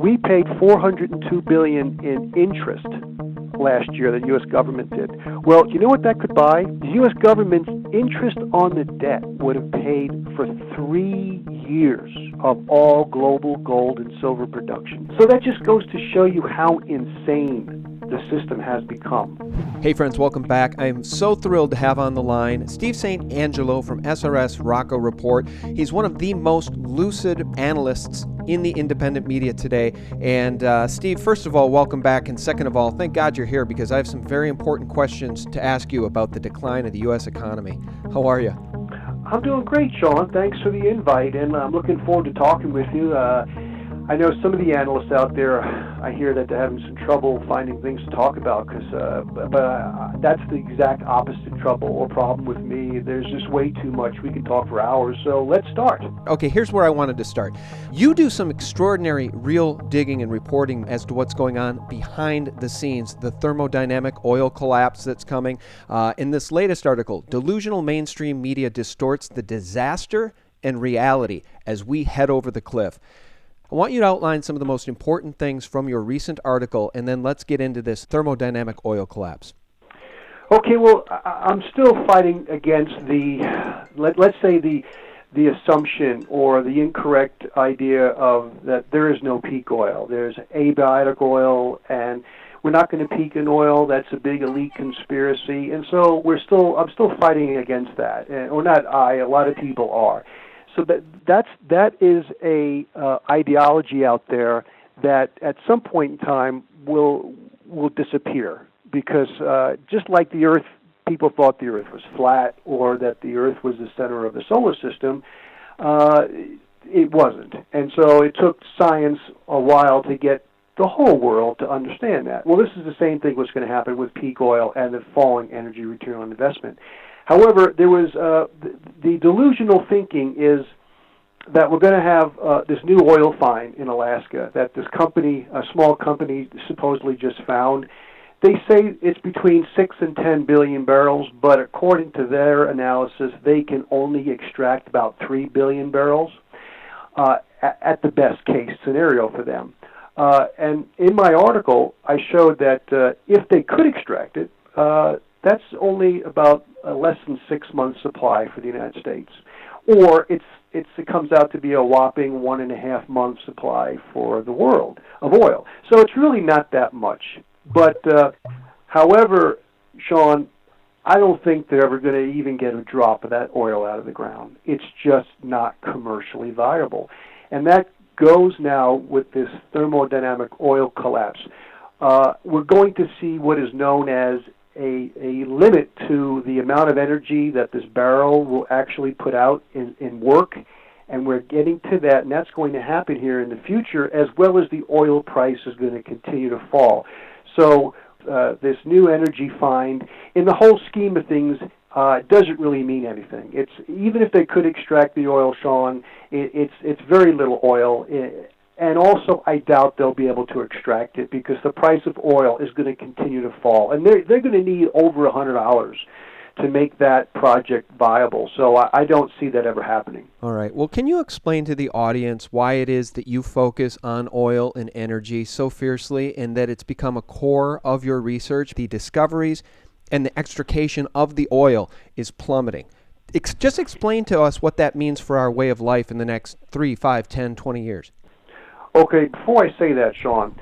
We paid $402 billion in interest last year, the U.S. government did. Well, you know what that could buy? The U.S. government's interest on the debt would have paid for 3 years of all global gold and silver production. So that just goes to show you how insane the system has become. Hey friends, welcome back. I am so thrilled to have on the line Steve St. Angelo from SRS Rocco Report. He's one of the most lucid analysts in the independent media today. And Steve, first of all, welcome back. And second of all, thank God you're here because I have some very important questions to ask you about the decline of the U.S. economy. How are you? I'm doing great, Sean. Thanks for the invite, and I'm looking forward to talking with you. I know some of the analysts out there, I hear that they're having some trouble finding things to talk about, but that's the exact opposite trouble or problem with me. There's just way too much. We can talk for hours, so let's start. Okay, here's where I wanted to start. You do some extraordinary real digging and reporting as to what's going on behind the scenes, the thermodynamic oil collapse that's coming. In this latest article, delusional mainstream media distorts the disaster and reality as we head over the cliff. I want you to outline some of the most important things from your recent article, and then let's get into this thermodynamic oil collapse. Okay, well, I'm still fighting against let's say the assumption or the incorrect idea of that there is no peak oil. There's abiotic oil, and we're not going to peak in oil. That's a big elite conspiracy, and so I'm still fighting against that, or not I. A lot of people are. So that is a ideology out there that at some point in time will disappear because just like the Earth, people thought the Earth was flat or that the Earth was the center of the solar system, it wasn't. And so it took science a while to get the whole world to understand that. Well, this is the same thing what's going to happen with peak oil and the falling energy return on investment. However, there was the delusional thinking is that we're going to have this new oil find in Alaska that this company, a small company, supposedly just found. They say it's between 6 and 10 billion barrels, but according to their analysis, they can only extract about 3 billion barrels at the best case scenario for them. And in my article, I showed that if they could extract it, that's only about less than 6 months' supply for the United States. Or it comes out to be a whopping 1.5 months' supply for the world of oil. So it's really not that much. But, however, Sean, I don't think they're ever going to even get a drop of that oil out of the ground. It's just not commercially viable. And that goes now with this thermodynamic oil collapse. We're going to see what is known as a limit to the amount of energy that this barrel will actually put out in work, and we're getting to that, and that's going to happen here in the future, as well as the oil price is going to continue to fall. So this new energy find, in the whole scheme of things, doesn't really mean anything. It's even if they could extract the oil, Sean, it's very little oil. And also, I doubt they'll be able to extract it because the price of oil is going to continue to fall. And they're going to need over $100 to make that project viable. So I don't see that ever happening. All right. Well, can you explain to the audience why it is that you focus on oil and energy so fiercely and that it's become a core of your research? The discoveries and the extrication of the oil is plummeting. Just explain to us what that means for our way of life in the next 3, 5, 10, 20 years. Okay, before I say that, Sean,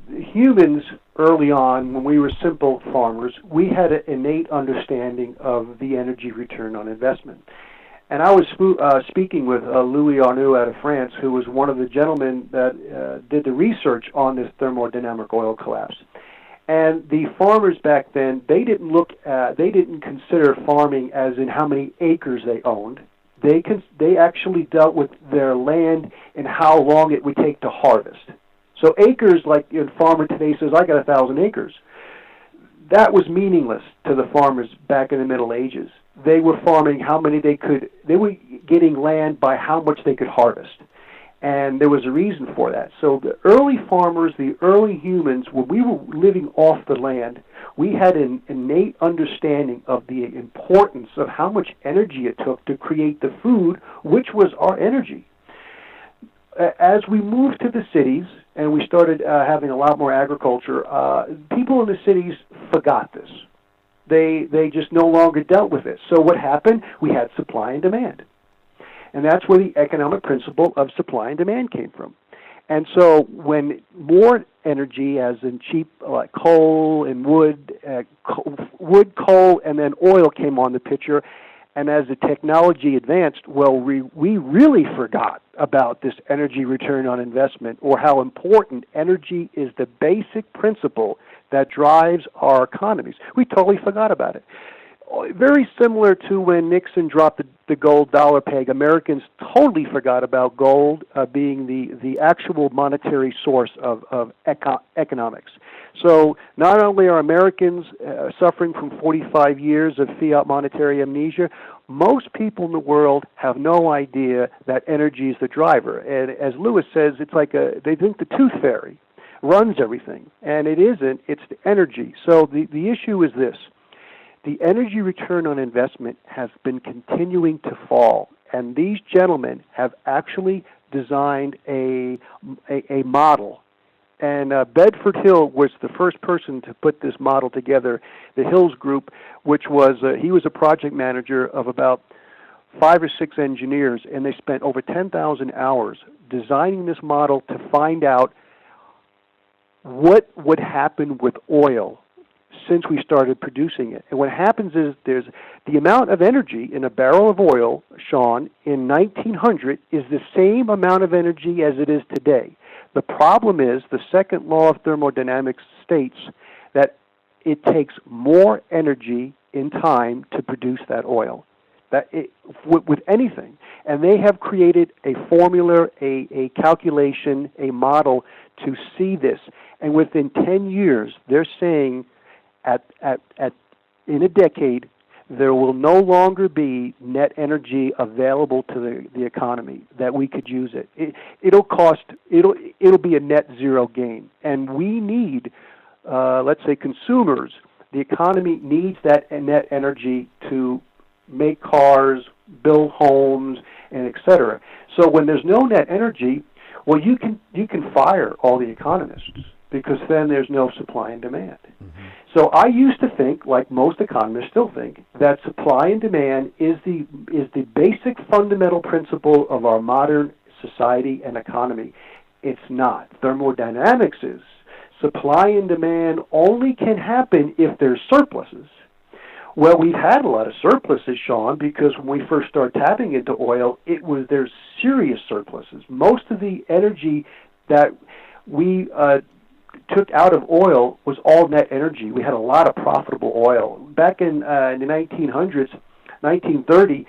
humans early on, when we were simple farmers, we had an innate understanding of the energy return on investment. And I was speaking with Louis Arnoux out of France, who was one of the gentlemen that did the research on this thermodynamic oil collapse. And the farmers back then, they didn't consider farming as in how many acres they owned. They actually dealt with their land and how long it would take to harvest. So acres, like a farmer today says, I got 1,000 acres. That was meaningless to the farmers back in the Middle Ages. They were farming they were getting land by how much they could harvest. And there was a reason for that. So the early farmers, the early humans, when we were living off the land, we had an innate understanding of the importance of how much energy it took to create the food, which was our energy. as we moved to the cities and we started having a lot more agriculture, people in the cities forgot this. They just no longer dealt with it. So what happened? We had supply and demand. And that's where the economic principle of supply and demand came from. And so when more energy, as in cheap like coal and wood, coal, and then oil came on the picture, and as the technology advanced, well, we really forgot about this energy return on investment, or how important energy is, the basic principle that drives our economies. We totally forgot about it. Very similar to when Nixon dropped the gold dollar peg. Americans totally forgot about gold being the actual monetary source of economics. So not only are Americans suffering from 45 years of fiat monetary amnesia, most people in the world have no idea that energy is the driver. And as Lewis says, it's like they think the tooth fairy runs everything, and it isn't. It's the energy. So the issue is this. The energy return on investment has been continuing to fall, and these gentlemen have actually designed a model. And Bedford Hill was the first person to put this model together, the Hills Group, which was, he was a project manager of about 5 or 6 engineers, and they spent over 10,000 hours designing this model to find out what would happen with oil since we started producing it. And what happens is there's the amount of energy in a barrel of oil, Sean, in 1900 is the same amount of energy as it is today. The problem is the second law of thermodynamics states that it takes more energy in time to produce that oil. With anything. And they have created a formula, a calculation, a model to see this. And within 10 years, they're saying in a decade, there will no longer be net energy available to the economy that we could use it. It'll be a net zero gain. And we need, let's say, consumers. The economy needs that net energy to make cars, build homes, and et cetera. So when there's no net energy, well, you can fire all the economists, because then there's no supply and demand. Mm-hmm. So I used to think, like most economists still think, that supply and demand is the basic fundamental principle of our modern society and economy. It's not. Thermodynamics is. Supply and demand only can happen if there's surpluses. Well, we've had a lot of surpluses, Sean, because when we first started tapping into oil, there's serious surpluses. Most of the energy that we took out of oil was all net energy. We had a lot of profitable oil. Back in the 1900s, 1930,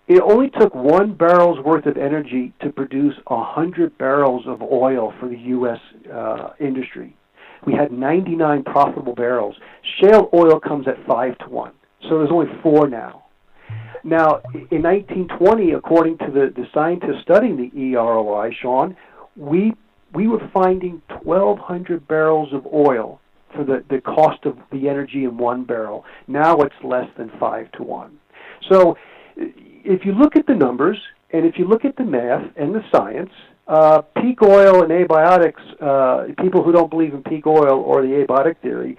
it only took 1 barrel's worth of energy to produce 100 barrels of oil for the U.S. Industry. We had 99 profitable barrels. Shale oil comes at 5 to 1. So there's only 4 now. Now, in 1920, according to the scientists studying the EROI, Sean, we were finding 1,200 barrels of oil for the cost of the energy in 1 barrel. Now it's less than 5 to 1. So if you look at the numbers, and if you look at the math and the science, peak oil and abiotics, people who don't believe in peak oil or the abiotic theory,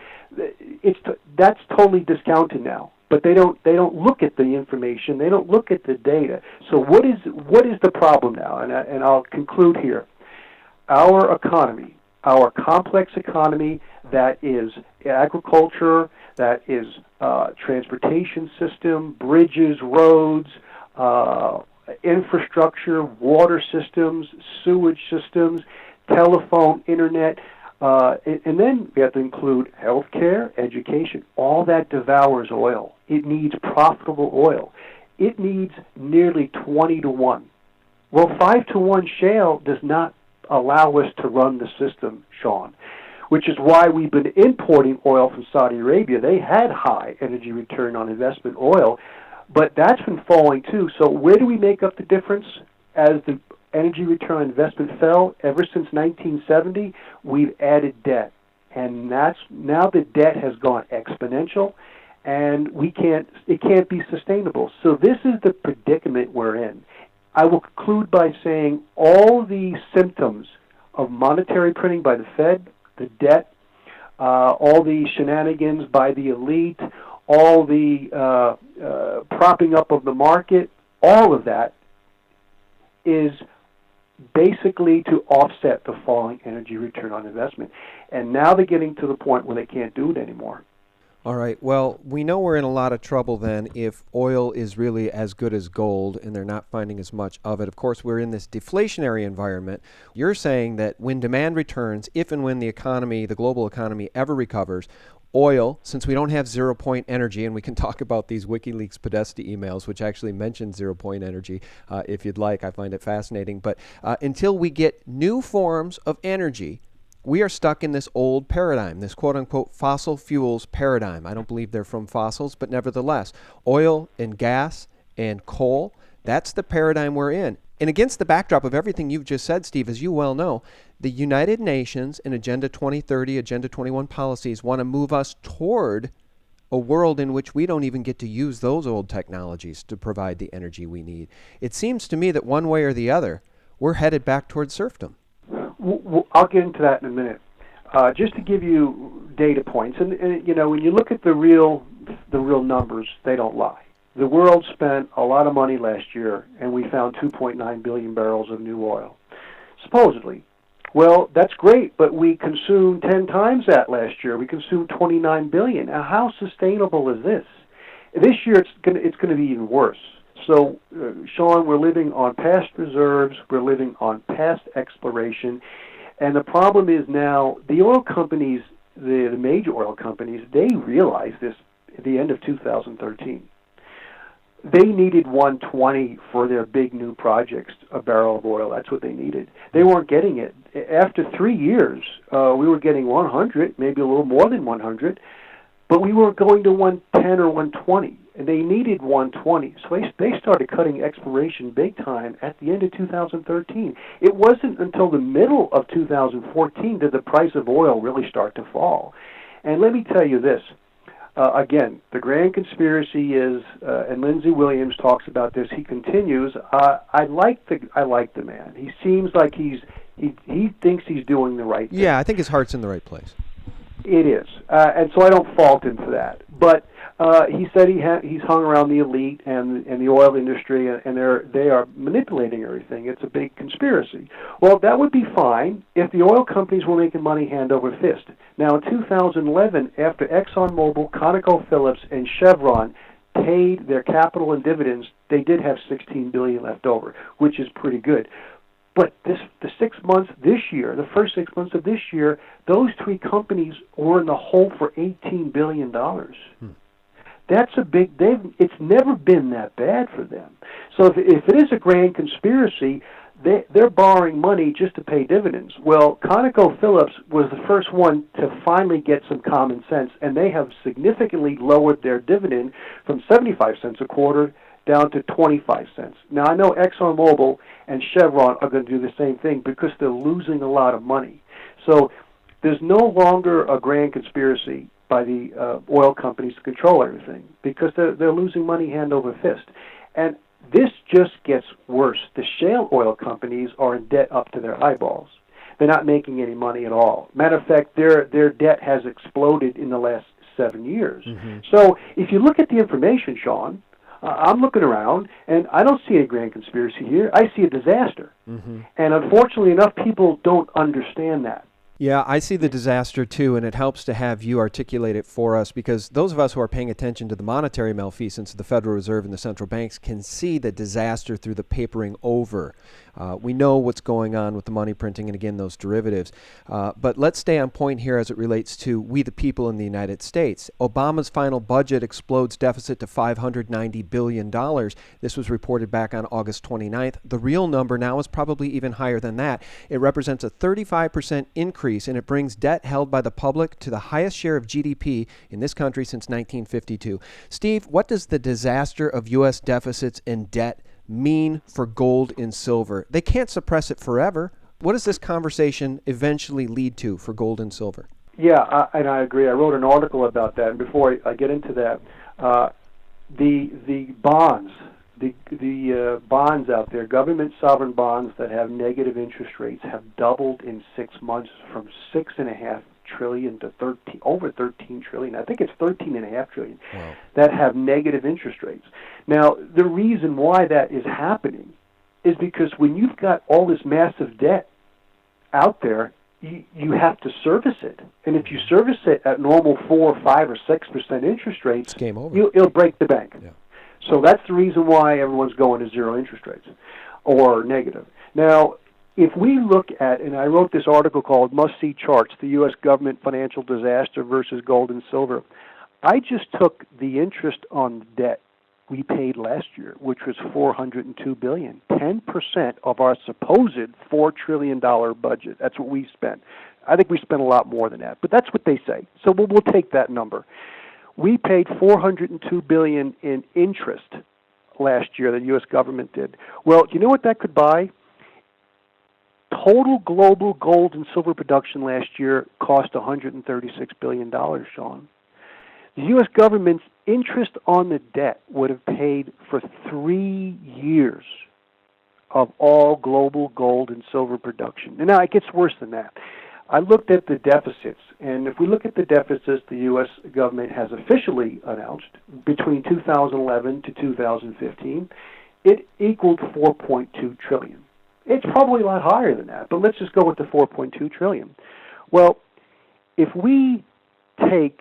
that's totally discounted now. But they don't look at the information. They don't look at the data. So what is the problem now? And I'll conclude here. Our economy, our complex economy that is agriculture, that is transportation system, bridges, roads, infrastructure, water systems, sewage systems, telephone, internet, and then we have to include healthcare, education. All that devours oil. It needs profitable oil. It needs nearly 20 to 1. Well, 5 to 1 shale does not allow us to run the system, Sean, which is why we've been importing oil from Saudi Arabia. They had high energy return on investment oil, but that's been falling too. So where do we make up the difference? As the energy return on investment fell ever since 1970, we've added debt. And now the debt has gone exponential, and it can't be sustainable. So this is the predicament we're in. I will conclude by saying all the symptoms of monetary printing by the Fed, the debt, all the shenanigans by the elite, all the propping up of the market, all of that is basically to offset the falling energy return on investment. And now they're getting to the point where they can't do it anymore. All right. Well, we know we're in a lot of trouble then if oil is really as good as gold and they're not finding as much of it. Of course, we're in this deflationary environment. You're saying that when demand returns, if and when the economy, the global economy ever recovers, oil, since we don't have zero-point energy, and we can talk about these WikiLeaks Podesta emails, which actually mention zero-point energy, if you'd like. I find it fascinating. But until we get new forms of energy, we are stuck in this old paradigm, this quote-unquote fossil fuels paradigm. I don't believe they're from fossils, but nevertheless, oil and gas and coal, that's the paradigm we're in. And against the backdrop of everything you've just said, Steve, as you well know, the United Nations and Agenda 2030, Agenda 21 policies want to move us toward a world in which we don't even get to use those old technologies to provide the energy we need. It seems to me that one way or the other, we're headed back toward serfdom. I'll get into that in a minute. Just to give you data points, and you know, when you look at the real numbers, they don't lie. The world spent a lot of money last year, and we found 2.9 billion barrels of new oil, supposedly. Well, that's great, but we consumed 10 times that last year. We consumed 29 billion. Now, how sustainable is this? This year, it's going to be even worse. So, Sean, we're living on past reserves, we're living on past exploration, and the problem is now the oil companies, the major oil companies, they realized this at the end of 2013. They needed 120 for their big new projects, a barrel of oil. That's what they needed. They weren't getting it. After 3 years, we were getting 100, maybe a little more than 100, but we weren't going to 110 or 120. And they needed 120. So they started cutting exploration big time at the end of 2013. It wasn't until the middle of 2014 did the price of oil really start to fall. And let me tell you this. Again, the grand conspiracy is, and Lindsey Williams talks about this. He continues. I like the man. He seems like he thinks he's doing the right thing. Yeah, I think his heart's in the right place. It is, and so I don't fault him for that. But he said he's hung around the elite and the oil industry, and they are manipulating everything. It's a big conspiracy. Well, that would be fine if the oil companies were making money hand over fist. Now, in 2011, after ExxonMobil, ConocoPhillips, and Chevron paid their capital and dividends, they did have $16 billion left over, which is pretty good. But the 6 months this year, the first 6 months of this year, those three companies were in the hole for $18 billion. That's a big. It's never been that bad for them. So if it is a grand conspiracy, they're borrowing money just to pay dividends. Well, ConocoPhillips was the first one to finally get some common sense, and they have significantly lowered their dividend from 75 cents a quarter down to 25 cents. Now, I know ExxonMobil and Chevron are going to do the same thing because they're losing a lot of money. So there's no longer a grand conspiracy by the oil companies to control everything because they're losing money hand over fist. And this just gets worse. The shale oil companies are in debt up to their eyeballs. They're not making any money at all. Matter of fact, their debt has exploded in the last 7 years. Mm-hmm. So if you look at the information, Sean, I'm looking around, and I don't see a grand conspiracy here. I see a disaster. Mm-hmm. And unfortunately enough, people don't understand that. Yeah, I see the disaster too, and it helps to have you articulate it for us because those of us who are paying attention to the monetary malfeasance of the Federal Reserve and the central banks can see the disaster through the papering over. We know what's going on with the money printing and, again, those derivatives. But let's stay on point here as it relates to we the people in the United States. Obama's final budget explodes deficit to $590 billion. This was reported back on August 29th. The real number now is probably even higher than that. It represents a 35% increase, and it brings debt held by the public to the highest share of GDP in this country since 1952. Steve, what does the disaster of U.S. deficits and debt mean for gold and silver? They can't suppress it forever. What does this conversation eventually lead to for gold and silver? Yeah, and I agree. I wrote an article about that. And before I get into that, the bonds, the bonds out there, government sovereign bonds that have negative interest rates, have doubled in 6 months from 6.5 trillion to over 13 trillion. I think it's 13.5 trillion. Wow. That have negative interest rates. Now, the reason why that is happening is because when you've got all this massive debt out there, you have to service it. And if you service it at normal 4, 5, or 6% interest rates, it's game over. It'll break the bank. Yeah. So that's the reason why everyone's going to zero interest rates or negative. Now, if we look at, and I wrote this article called Must-See Charts, the U.S. Government Financial Disaster versus Gold and Silver, I just took the interest on debt we paid last year, which was $402 billion, 10% of our supposed $4 trillion budget. That's what we spent. I think we spent a lot more than that, but that's what they say. So we'll take that number. We paid $402 billion in interest last year, the U.S. government did. Well, do you know what that could buy? Total global gold and silver production last year cost $136 billion, Sean. The U.S. government's interest on the debt would have paid for 3 years of all global gold and silver production. And now it gets worse than that. I looked at the deficits, and if we look at the deficits the U.S. government has officially announced between 2011 to 2015, it equaled $4.2 trillion. It's probably a lot higher than that, but let's just go with the $4.2 trillion. Well, if we take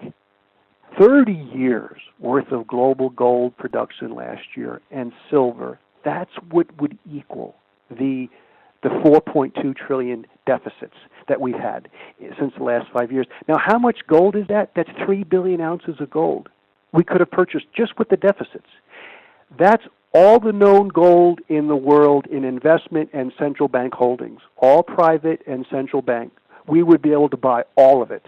30 years worth of global gold production last year and silver, that's what would equal the 4.2 trillion deficits that we've had since the last 5 years. Now, how much gold is that? That's 3 billion ounces of gold we could have purchased just with the deficits. That's all the known gold in the world in investment and central bank holdings, all private and central bank. We would be able to buy all of it.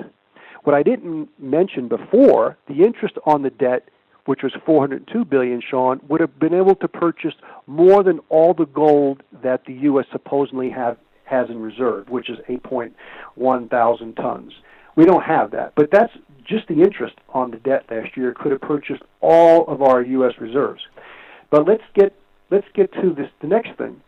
What I didn't mention before, the interest on the debt, which was $402 billion, Sean, would have been able to purchase more than all the gold that the U.S. supposedly has in reserve, which is 8.1 thousand tons. We don't have that, but that's just the interest on the debt last year could have purchased all of our U.S. reserves. But let's get to the next thing.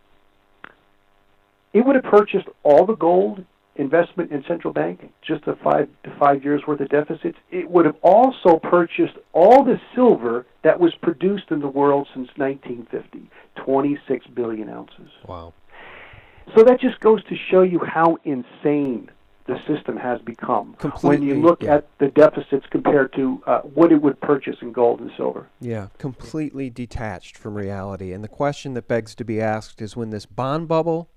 It would have purchased all the gold, investment in central bank, just the 5 years worth of deficits. It would have also purchased all the silver that was produced in the world since 1950, 26 billion ounces. Wow. So that just goes to show you how insane the system has become when you look at the deficits compared to what it would purchase in gold and silver. Yeah, completely detached from reality. And the question that begs to be asked is, when this bond bubble,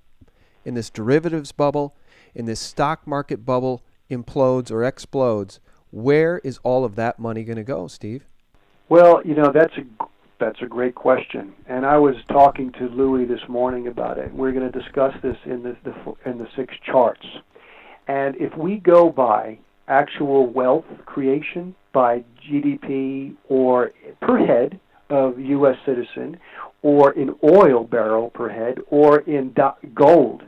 in this derivatives bubble, in this stock market bubble implodes or explodes, where is all of that money going to go, Steve? Well, that's a great question, and I was talking to Louis this morning about it. We're going to discuss this in the 6 charts. And if we go by actual wealth creation by GDP or per head of U.S. citizen, or in oil barrel per head, or in gold,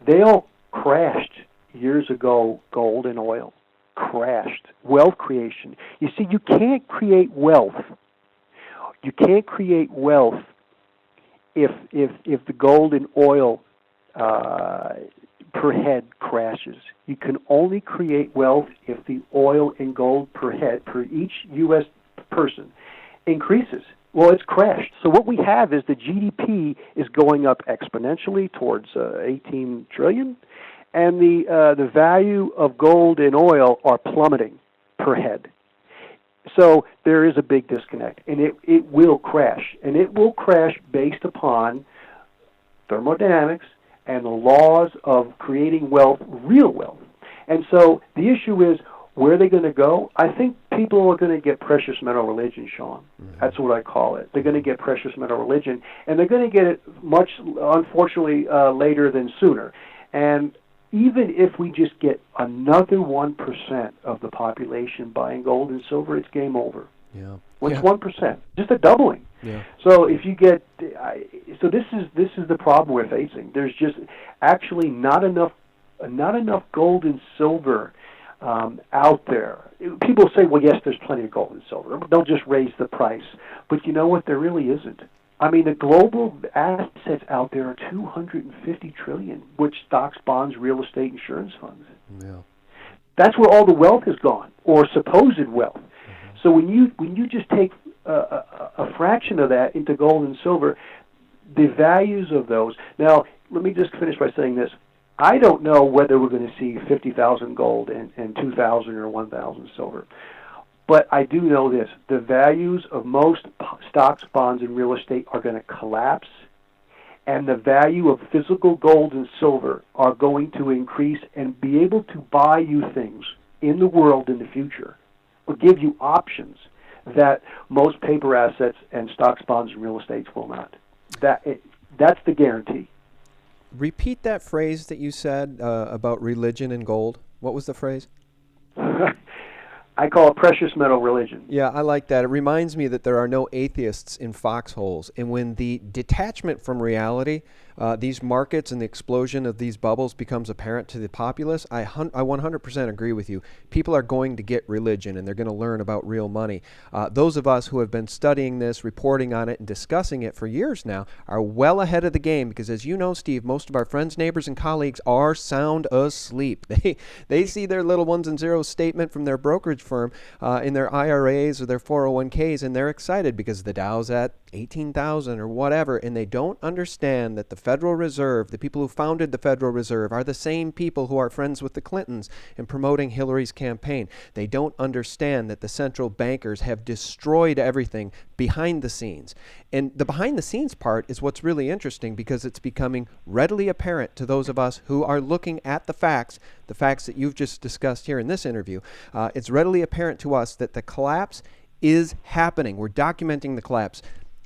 they all crashed years ago. Gold and oil crashed. Wealth creation. You see, you can't create wealth. You can't create wealth if the gold and oil per head crashes. You can only create wealth if the oil and gold per head, per each U.S. person, increases. Well, it's crashed. So what we have is the GDP is going up exponentially towards 18 trillion, and the value of gold and oil are plummeting per head. So there is a big disconnect, and it will crash. And it will crash based upon thermodynamics and the laws of creating wealth, real wealth. And so the issue is, where are they going to go? I think people are going to get precious metal religion, Sean. Mm-hmm. That's what I call it. They're going to get precious metal religion, and they're going to get it much, unfortunately, later than sooner. And even if we just get another 1% of the population buying gold and silver, it's game over. Yeah. What's 1%? Just a doubling. Yeah. So if you get, so this is the problem we're facing. There's just actually not enough gold and silver out there. People say, well, yes, there's plenty of gold and silver. They'll just raise the price. But you know what? There really isn't. I mean, the global assets out there are 250 trillion, which stocks, bonds, real estate, insurance funds. Yeah. That's where all the wealth is gone, or supposed wealth. So when you just take a fraction of that into gold and silver, the values of those. Now, let me just finish by saying this. I don't know whether we're going to see 50,000 gold and 2,000 or 1,000 silver. But I do know this. The values of most stocks, bonds, and real estate are going to collapse, and the value of physical gold and silver are going to increase and be able to buy you things in the world in the future, or give you options that most paper assets and stocks, bonds, and real estates will not. That's the guarantee. Repeat that phrase that you said about religion and gold. What was the phrase? I call it precious metal religion. Yeah, I like that. It reminds me that there are no atheists in foxholes. And when the detachment from reality, these markets and the explosion of these bubbles becomes apparent to the populace, I 100% agree with you. People are going to get religion, and they're going to learn about real money. Those of us who have been studying this, reporting on it, and discussing it for years now are well ahead of the game because, as you know, Steve, most of our friends, neighbors, and colleagues are sound asleep. They see their little ones and zeros statement from their brokerage firm in their IRAs or their 401ks, and they're excited because the Dow's at 18,000 or whatever, and they don't understand that the Federal Reserve, the people who founded the Federal Reserve, are the same people who are friends with the Clintons and promoting Hillary's campaign. They don't understand that the central bankers have destroyed everything behind the scenes. And the behind the scenes part is what's really interesting because it's becoming readily apparent to those of us who are looking at the facts that you've just discussed here in this interview. It's readily apparent to us that the collapse is happening. We're documenting the collapse.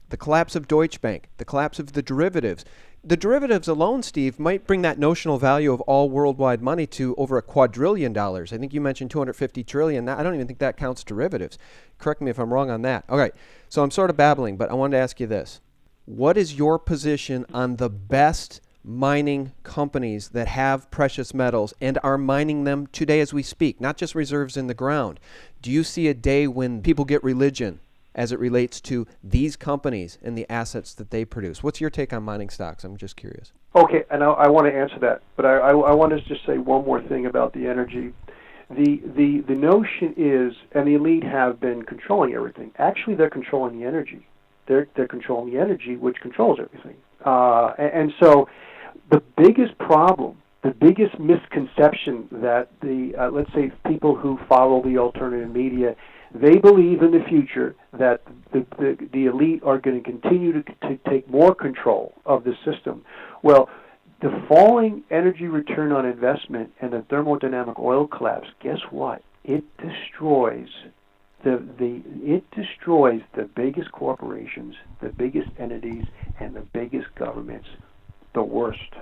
The collapse of Deutsche Bank, the collapse of the derivatives. The derivatives alone, Steve, might bring that notional value of all worldwide money to over $1 quadrillion. I think you mentioned 250 trillion. I don't even think that counts derivatives. Correct me if I'm wrong on that. All right, so I'm sort of babbling, but I wanted to ask you this. What is your position on the best mining companies that have precious metals and are mining them today as we speak, not just reserves in the ground? Do you see a day when people get religion as it relates to these companies and the assets that they produce? What's your take on mining stocks? I'm just curious. Okay, and I want to answer that, but I want to just say one more thing about the energy. The notion is, and the elite have been controlling everything. Actually, they're controlling the energy. They're controlling the energy, which controls everything. And so, the biggest problem, the biggest misconception that the let's say people who follow the alternative media, they believe in the future that the elite are going to continue to take more control of the system. Well, the falling energy return on investment and the thermodynamic oil collapse, guess what? It destroys the biggest corporations, the biggest entities, and the biggest governments the worst.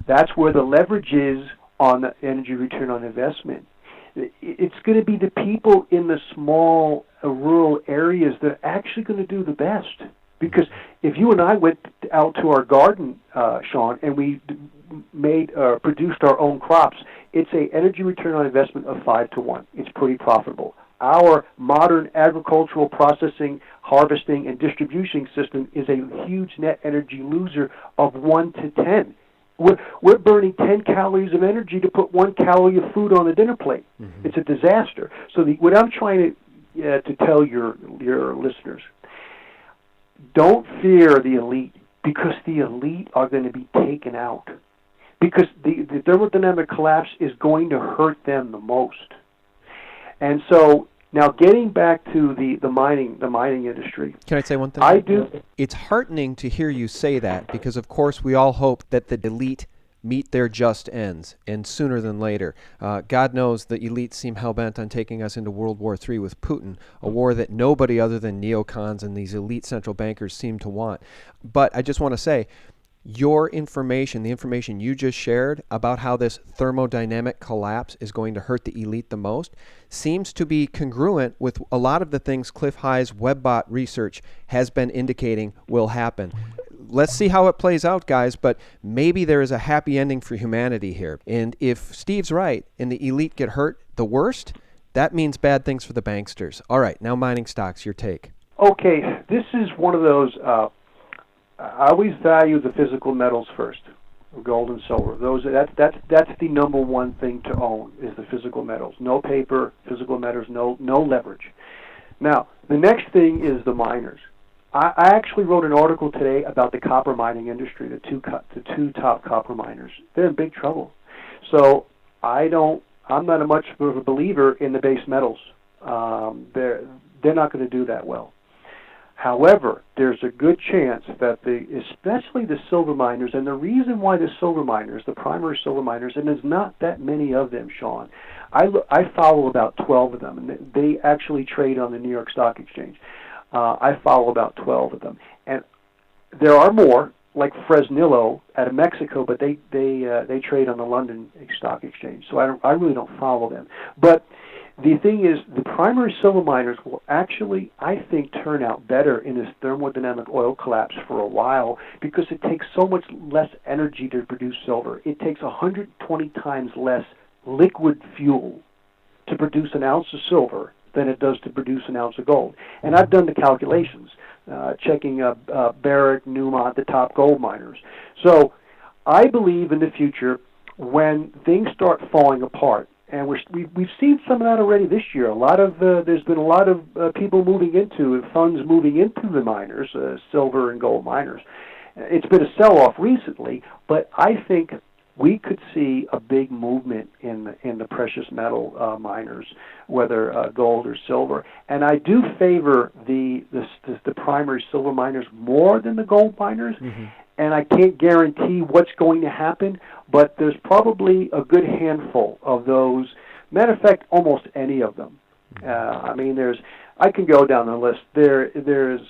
That's where the leverage is on the energy return on investment. It's going to be the people in the small rural areas that are actually going to do the best. Because if you and I went out to our garden, Sean, and we produced our own crops, it's a energy return on investment of 5 to 1. It's pretty profitable. Our modern agricultural processing, harvesting, and distribution system is a huge net energy loser of 1 to 10. We're burning 10 calories of energy to put 1 calorie of food on the dinner plate. Mm-hmm. It's a disaster. So what I'm trying to tell your listeners, don't fear the elite, because the elite are going to be taken out. Because the thermodynamic collapse is going to hurt them the most. And so now getting back to the mining industry. Can I say one thing? I do. It's heartening to hear you say that because, of course, we all hope that the elite meet their just ends, and sooner than later. God knows the elites seem hell-bent on taking us into World War III with Putin, a war that nobody other than neocons and these elite central bankers seem to want. But I just want to say, your information, the information you just shared about how this thermodynamic collapse is going to hurt the elite the most, seems to be congruent with a lot of the things Cliff High's WebBot research has been indicating will happen. Let's see how it plays out, guys, but maybe there is a happy ending for humanity here. And if Steve's right and the elite get hurt the worst, that means bad things for the banksters. All right, now mining stocks, your take. Okay, this is one of those. I always value the physical metals first, gold and silver. That's the number one thing to own is the physical metals. No paper, physical metals, no leverage. Now the next thing is the miners. I actually wrote an article today about the copper mining industry. The two top copper miners. They're in big trouble. So I'm not much of a believer in the base metals. They're not going to do that well. However, there's a good chance that especially the silver miners, and the reason why the silver miners, the primary silver miners, and there's not that many of them, Sean. I follow about 12 of them, and they actually trade on the New York Stock Exchange. I follow about 12 of them, and there are more, like Fresnillo out of Mexico, but they trade on the London Stock Exchange. So I really don't follow them, but the thing is, the primary silver miners will actually, I think, turn out better in this thermodynamic oil collapse for a while because it takes so much less energy to produce silver. It takes 120 times less liquid fuel to produce an ounce of silver than it does to produce an ounce of gold. And I've done the calculations, checking Barrick, Newmont, the top gold miners. So I believe in the future when things start falling apart, and we've seen some of that already this year. There's been a lot of funds moving into the miners, silver and gold miners. It's been a sell-off recently, but I think we could see a big movement in the precious metal miners, whether gold or silver. And I do favor the primary silver miners more than the gold miners. Mm-hmm. And I can't guarantee what's going to happen, but there's probably a good handful of those. Matter of fact, almost any of them. I can go down the list. There's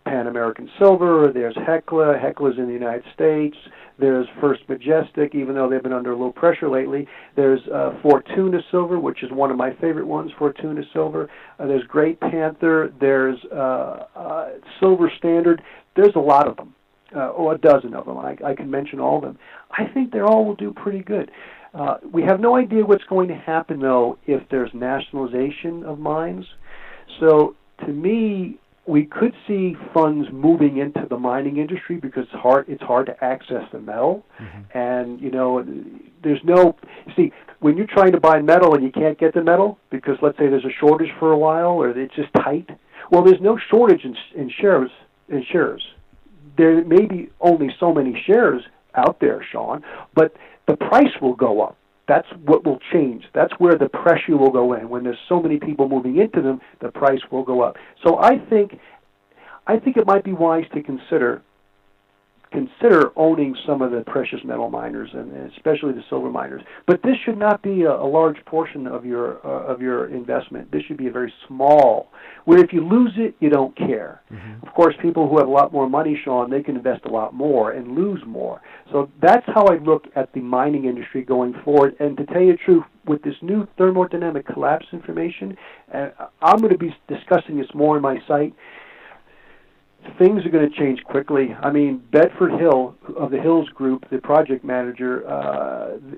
Pan American Silver. There's Hecla. Hecla's in the United States. There's First Majestic, even though they've been under a little pressure lately. There's Fortuna Silver, which is one of my favorite ones, Fortuna Silver. There's Great Panther. There's Silver Standard. There's a lot of them. A dozen of them. I can mention all of them. I think they all will do pretty good. We have no idea what's going to happen, though, if there's nationalization of mines. So, to me, we could see funds moving into the mining industry because it's hard to access the metal. Mm-hmm. And, when you're trying to buy metal and you can't get the metal because, let's say, there's a shortage for a while or it's just tight, well, there's no shortage in shares. There may be only so many shares out there, Sean, but the price will go up. That's what will change. That's where the pressure will go in. When there's so many people moving into them, the price will go up. So I think it might be wise to consider owning some of the precious metal miners, and especially the silver miners. But this should not be a large portion of your investment. This should be a very small, where if you lose it, you don't care. Mm-hmm. Of course, people who have a lot more money, Sean, they can invest a lot more and lose more. So that's how I look at the mining industry going forward. And to tell you the truth, with this new thermodynamic collapse information, I'm going to be discussing this more on my site. Things are going to change quickly. I mean, Bedford Hill of the Hills Group, the project manager,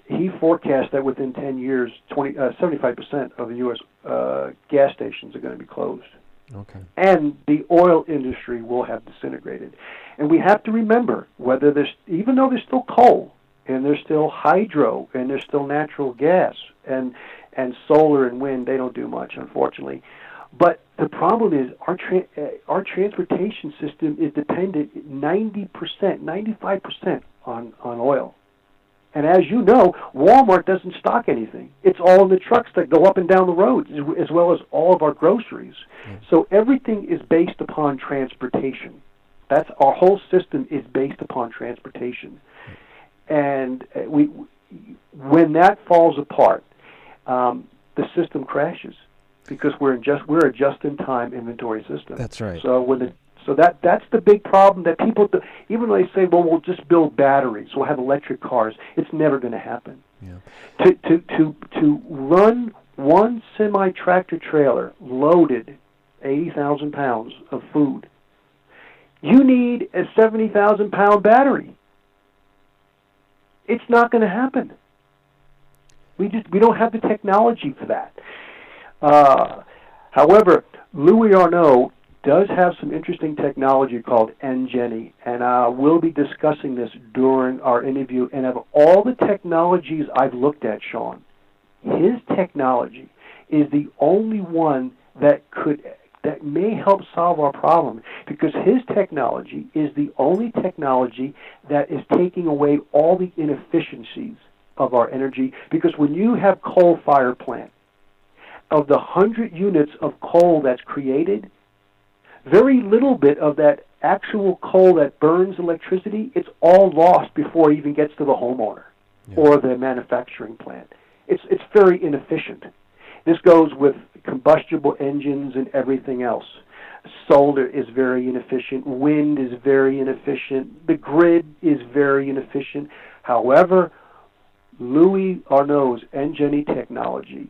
he forecast that within 10 years, 75% of the U.S. Gas stations are going to be closed. Okay. And the oil industry will have disintegrated. And we have to remember, even though there's still coal, and there's still hydro, and there's still natural gas, and solar and wind, they don't do much, unfortunately. But the problem is our transportation system is dependent 90%, 95% on oil. And as you know, Walmart doesn't stock anything. It's all in the trucks that go up and down the roads, as well as all of our groceries. Mm. So everything is based upon transportation. That's our whole system is based upon transportation. And when that falls apart, the system crashes. Because we're a just-in-time inventory system. That's right. So that's the big problem that people do. Even though they say, well, we'll just build batteries, we'll have electric cars, it's never going to happen. Yeah. To run one semi-tractor trailer loaded 80,000 pounds of food, you need a 70,000-pound battery. It's not going to happen. We don't have the technology for that. However, Louis Arnault does have some interesting technology called Ngeni, and we'll be discussing this during our interview. And of all the technologies I've looked at, Sean, his technology is the only one that may help solve our problem, because his technology is the only technology that is taking away all the inefficiencies of our energy. Because when you have coal-fired plant, of the 100 units of coal that's created, very little bit of that actual coal that burns electricity, it's all lost before it even gets to the homeowner or the manufacturing plant. It's very inefficient. This goes with combustible engines and everything else. Solar is very inefficient. Wind is very inefficient. The grid is very inefficient. However, Louis Arnaud's Ngeni technology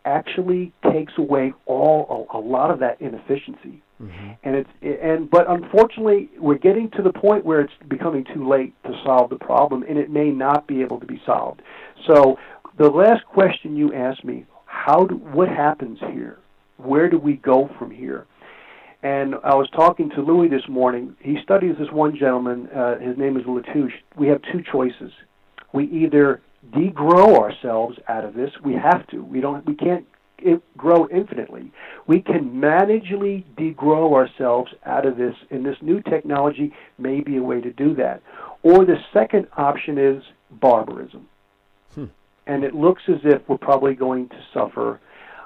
actually takes away a lot of that inefficiency. Mm-hmm. But unfortunately, we're getting to the point where it's becoming too late to solve the problem, and it may not be able to be solved. So the last question you asked me, what happens here? Where do we go from here? And I was talking to Louis this morning. He studies this one gentleman. His name is Latouche. We have two choices. We either degrow ourselves out of this. We have to. We can't grow infinitely. We can manageably degrow ourselves out of this, and this new technology may be a way to do that. Or the second option is barbarism. And it looks as if we're probably going to suffer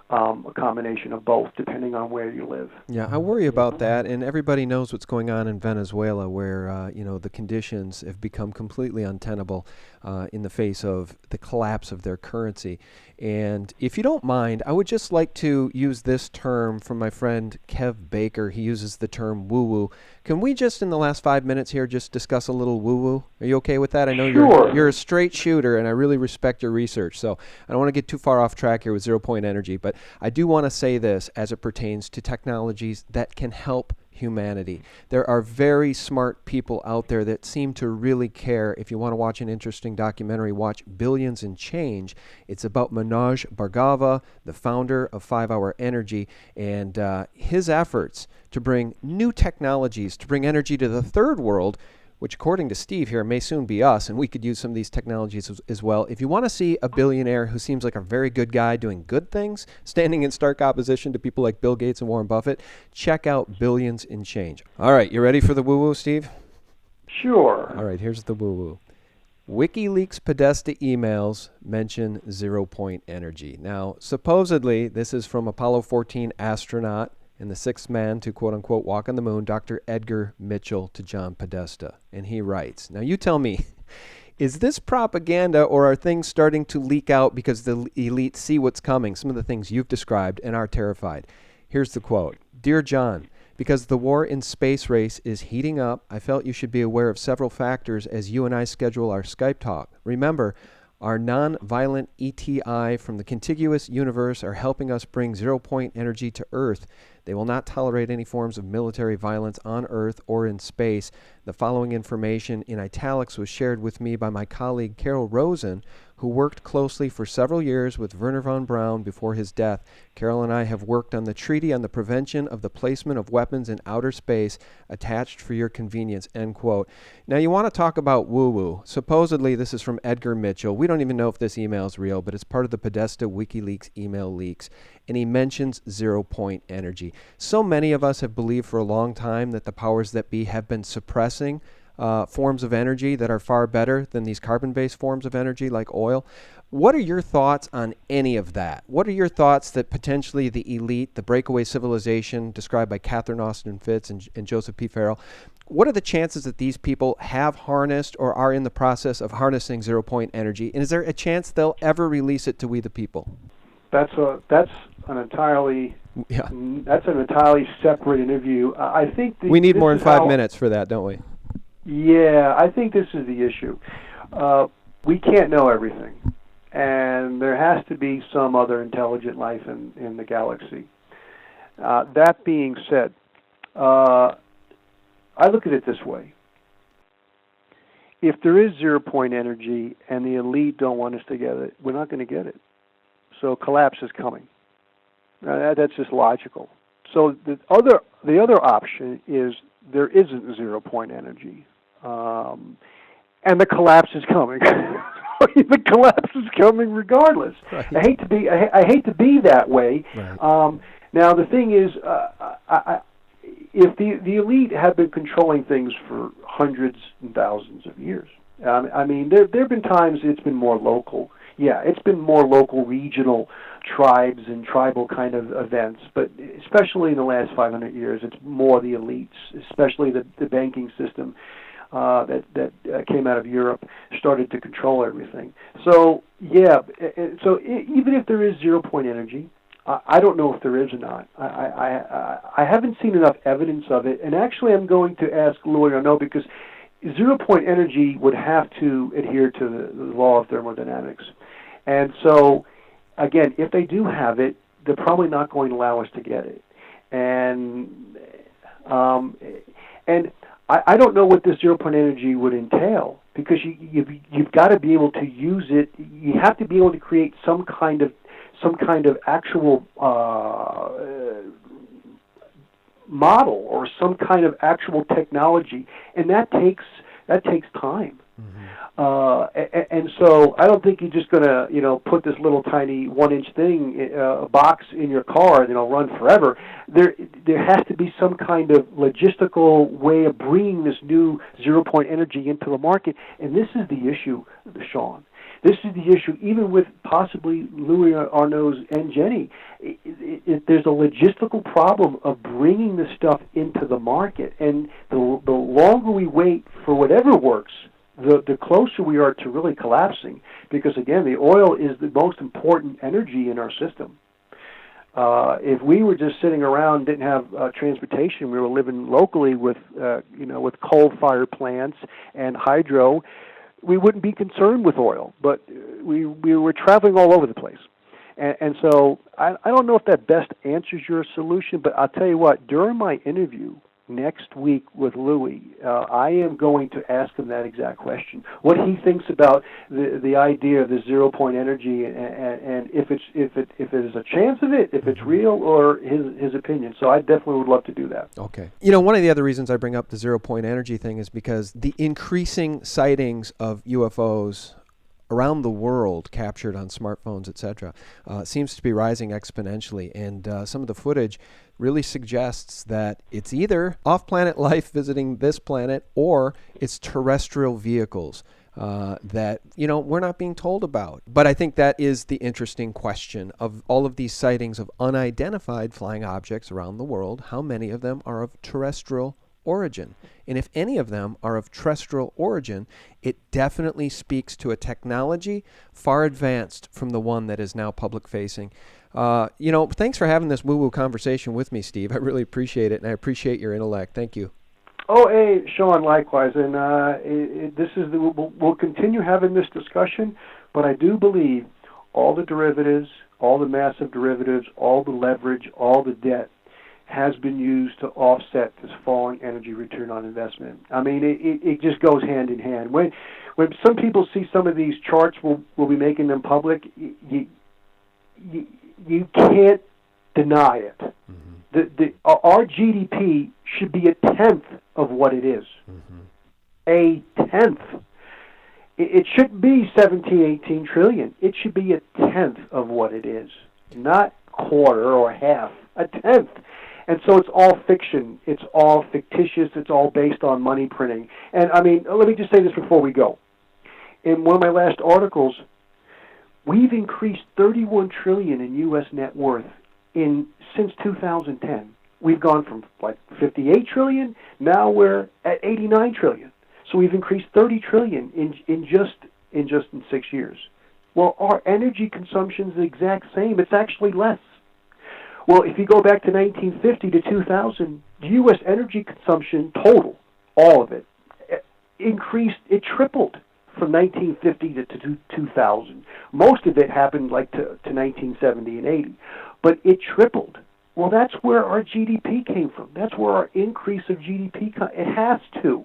a combination of both, depending on where you live. Yeah, I worry about that, and everybody knows what's going on in Venezuela, where the conditions have become completely untenable in the face of the collapse of their currency. And if you don't mind, I would just like to use this term from my friend Kev Baker. He uses the term woo-woo. Can we just, in the last 5 minutes here, just discuss a little woo-woo? Are you okay with that? I know you're a straight shooter, and I really respect your research, so I don't want to get too far off track here with zero-point energy, but I do want to say this as it pertains to technologies that can help humanity. There are very smart people out there that seem to really care. If you want to watch an interesting documentary, watch Billions and Change. It's about Manoj Bhargava, the founder of 5 Hour Energy, and his efforts to bring new technologies, to bring energy to the third world, which according to Steve here may soon be us, and we could use some of these technologies as well. If you want to see a billionaire who seems like a very good guy doing good things, standing in stark opposition to people like Bill Gates and Warren Buffett, check out Billions in Change. All right, you ready for the woo-woo, Steve? Sure. All right, here's the woo-woo. WikiLeaks Podesta emails mention zero-point energy. Now, supposedly, this is from Apollo 14 astronaut and the 6th man to quote-unquote walk on the moon, Dr. Edgar Mitchell, to John Podesta. And he writes, now you tell me, is this propaganda, or are things starting to leak out because the elite see what's coming, some of the things you've described, and are terrified? Here's the quote. Dear John, because the war in space race is heating up, I felt you should be aware of several factors as you and I schedule our Skype talk. Remember, our non-violent ETI from the contiguous universe are helping us bring zero-point energy to Earth. They will not tolerate any forms of military violence on Earth or in space. The following information in italics was shared with me by my colleague Carol Rosen, who worked closely for several years with Wernher von Braun before his death. Carol and I have worked on the Treaty on the Prevention of the Placement of Weapons in Outer Space, attached for your convenience, end quote. Now, you want to talk about woo-woo. Supposedly, this is from Edgar Mitchell. We don't even know if this email is real, but it's part of the Podesta WikiLeaks email leaks. And he mentions zero-point energy. So many of us have believed for a long time that the powers that be have been suppressing forms of energy that are far better than these carbon-based forms of energy like oil. What are your thoughts on any of that? What are your thoughts that potentially the elite, the breakaway civilization described by Catherine Austin Fitts and Joseph P. Farrell, what are the chances that these people have harnessed or are in the process of harnessing zero-point energy? And is there a chance they'll ever release it to we the people? That's an entirely separate interview. I think we need more than 5 minutes for that, don't we? Yeah, I think this is the issue. We can't know everything, and there has to be some other intelligent life in the galaxy. That being said, I look at it this way. If there is zero-point energy and the elite don't want us to get it, we're not going to get it. So collapse is coming. That's just logical. So the other option is there isn't 0 point energy, and the collapse is coming. The collapse is coming regardless. Right. I hate to be that way. Right. Now the thing is, if the elite have been controlling things for hundreds and thousands of years, I mean, there have been times it's been more local. Yeah, it's been more local, regional tribes and tribal kind of events, but especially in the last 500 years, it's more the elites, especially the banking system that came out of Europe, started to control everything. So, yeah, so even if there is 0 point energy, I don't know if there is or not. I haven't seen enough evidence of it, and actually I'm going to ask Louis Arnaud because 0 point energy would have to adhere to the law of thermodynamics. And so, again, if they do have it, they're probably not going to allow us to get it. And I don't know what this 0 point energy would entail, because you've got to be able to use it. You have to be able to create some kind of actual model or some kind of actual technology, and that takes time. Mm-hmm. And so I don't think you're just going to put this little tiny 1-inch thing, box in your car and it'll run forever. There has to be some kind of logistical way of bringing this new 0 point energy into the market, and this is the issue, Sean. This is the issue, even with possibly Louis Arnaud's and Jenny. There's a logistical problem of bringing this stuff into the market, and the longer we wait for whatever works, the closer we are to really collapsing, because, again, the oil is the most important energy in our system. If we were just sitting around, didn't have transportation, we were living locally with coal-fired plants and hydro, we wouldn't be concerned with oil, but we were traveling all over the place. And so I don't know if that best answers your solution, but I'll tell you what, during my interview next week with Louis, I am going to ask him that exact question, what he thinks about the idea of the 0 point energy, and if there's a chance of it, if it's real, or his opinion. So I definitely would love to do that. Okay. One of the other reasons I bring up the 0 point energy thing is because the increasing sightings of UFOs around the world, captured on smartphones, etc., seems to be rising exponentially, and some of the footage really suggests that it's either off-planet life visiting this planet, or it's terrestrial vehicles that we're not being told about. But I think that is the interesting question of all of these sightings of unidentified flying objects around the world. How many of them are of terrestrial origin? And if any of them are of terrestrial origin, it definitely speaks to a technology far advanced from the one that is now public-facing. Thanks for having this woo-woo conversation with me, Steve. I really appreciate it, and I appreciate your intellect. Thank you. Oh, hey, Sean, likewise. And we'll continue having this discussion, but I do believe all the derivatives, all the massive derivatives, all the leverage, all the debt has been used to offset this falling energy return on investment. I mean, it just goes hand in hand. When some people see some of these charts, we'll be making them public, you can't deny it. Mm-hmm. Our GDP should be a tenth of what it is. Mm-hmm. A tenth. It shouldn't be 17, 18 trillion. It should be a tenth of what it is, not quarter or half, a tenth. And so it's all fiction. It's all fictitious. It's all based on money printing. And, I mean, let me just say this before we go. In one of my last articles, we've increased $31 trillion in U.S. net worth since 2010. We've gone from like $58 trillion. Now we're at $89 trillion. So we've increased $30 trillion in just 6 years. Well, our energy consumption is the exact same. It's actually less. Well, if you go back to 1950 to 2000, U.S. energy consumption total, all of it, increased. It tripled from 1950 to 2000. Most of it happened to 1970 and 80, but it tripled. Well, that's where our GDP came from. That's where our increase of GDP it has to.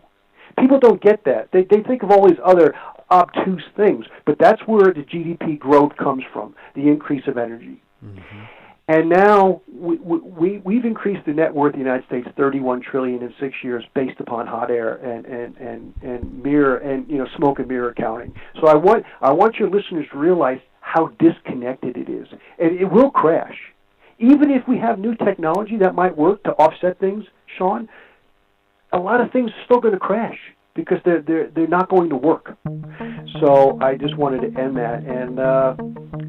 People don't get that. They think of all these other obtuse things, but that's where the GDP growth comes from, the increase of energy. Mm-hmm. And now we've increased the net worth of the United States 31 trillion in 6 years based upon hot air and mirror and smoke and mirror accounting. So I want your listeners to realize how disconnected it is, and it will crash. Even if we have new technology that might work to offset things, Sean, a lot of things are still going to crash because they're not going to work. So I just wanted to end that, and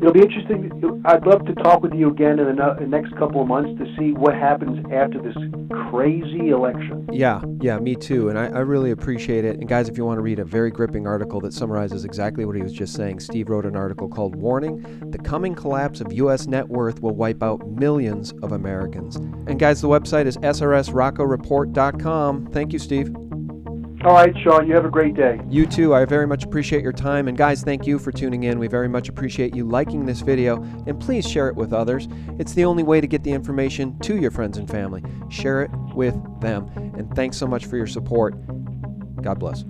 it'll be interesting. I'd love to talk with you again in the next couple of months to see what happens after this crazy election. Yeah, me too, and I really appreciate it. And guys, if you want to read a very gripping article that summarizes exactly what he was just saying, Steve wrote an article called "Warning: The Coming Collapse of U.S. Net Worth Will Wipe Out Millions of Americans." And guys, the website is srsroccoreport.com. Thank you, Steve. All right, Sean, you have a great day. You too. I very much appreciate your time. And guys, thank you for tuning in. We very much appreciate you liking this video. And please share it with others. It's the only way to get the information to your friends and family. Share it with them. And thanks so much for your support. God bless.